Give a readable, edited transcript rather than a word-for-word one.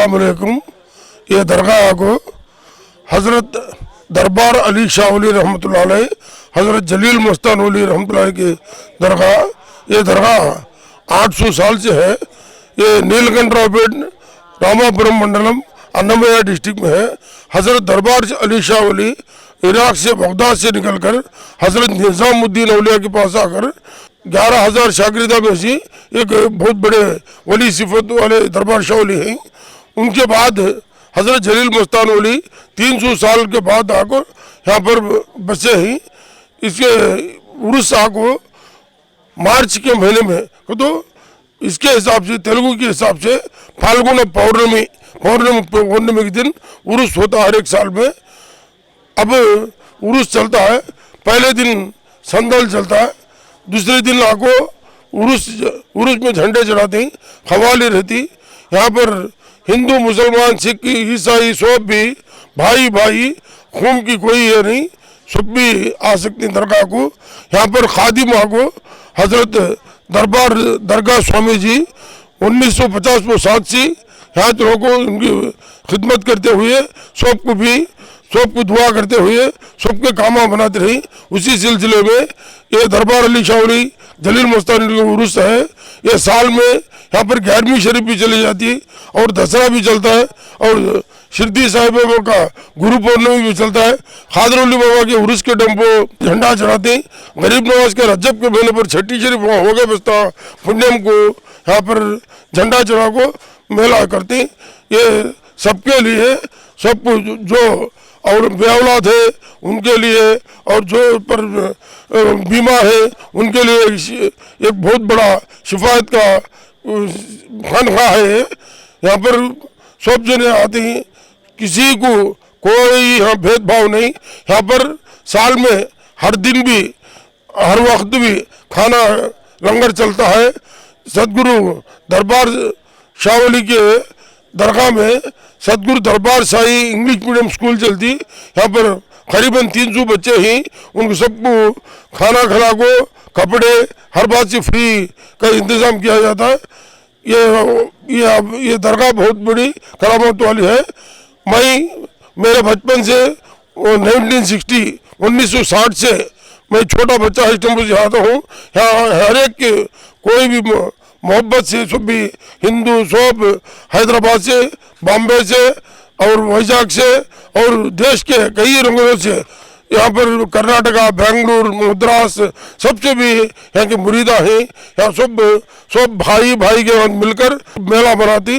अस्सलाम वालेकुम। ये दरगाह को हज़रत दरबार अली शाह वली रहमतुल्लाह अलैह, हज़रत जलील मस्तान वली रहमतुल्लाह की दरगाह, ये दरगाह 800 साल से है। ये नीलकंठरावपेट रामापुरम मंडलम अन्नमయ్య डिस्ट्रिक्ट में है। हज़रत दरबार अली शाह वली इराक से बगदाद से निकलकर हज़रत निज़ामुद्दीन औलिया के पास आकर 11,000 शागिर्दा में से एक बहुत बड़े वली सिफत वाले दरबार शाह वली हैं। उनके बाद हज़रत जलील मस्तान वली 300 साल के बाद आकर यहाँ पर बसे हैं। इसके उर्स को मार्च के महीने में, तो इसके हिसाब से तेलुगु के हिसाब से फाल्गुन पौर्णमी के दिन उर्स होता है हर एक साल में। अब उर्स चलता है, पहले दिन संदल चलता है, दूसरे दिन आको उर्स में झंडे चढ़ाते हैं, खवाली रहती। यहाँ पर हिंदू मुसलमान सिख ईसाई सब भी भाई भाई, खून की कोई ये नहीं, सब भी आ सकते दरगाह को। यहाँ पर खादिम को हज़रत दरगाह स्वामी जी 1950 में 7 से यहाँ लोगों को उनकी खिदमत करते हुए सबको दुआ करते हुए सबके कामा बनाते रही। उसी सिलसिले में ये दरबार अली शाह वली जलील मस्तानी का उर्स है। ये साल में यहाँ पर 11वीं शरीफ भी चली जाती है और दसरा भी चलता है और शिरडी साहिब बाबा का गुरु पौर्णमी भी चलता है। खादर वली बाबा के उर्स के डंपो झंडा चढ़ाते हैं। गरीब नवाज के रजब के महीने पर छठी शरीफ हो गए बस्ता पुण्यम को यहाँ पर झंडा चढ़ा को मेला करते हैं। ये सबके लिए, सबको जो और बेऔलाद है उनके लिए और जो पर बीमा है उनके लिए एक बहुत बड़ा शिफायत का खानखा है। यहाँ पर सब जने आते हैं, किसी को कोई यहाँ भेदभाव नहीं। यहाँ पर साल में हर दिन भी हर वक्त भी खाना लंगर चलता है। सदगुरु दरबार शाह वली के दरगाह में सदगुरु दरबार शाही इंग्लिश मीडियम स्कूल चलती। यहाँ पर करीबन 300 बच्चे ही, उनको सबको खाना खिला को कपड़े हर बात से फ्री का इंतज़ाम किया जाता है। ये दरगाह बहुत बड़ी करामत वाली है। मेरे बचपन से 1960 से मैं छोटा बच्चा इस्तांबुल से आता हूँ। यहाँ हर एक के कोई भी मोहब्बत से सब भी हिंदू सब हैदराबाद से, बॉम्बे से और वैजाग से और देश के कई रंगों से, यहाँ पर कर्नाटका, बेंगलुरु, मद्रास सबसे भी यहाँ के मुरीदा हैं। यहाँ सब भाई के मिलकर मेला बनाती।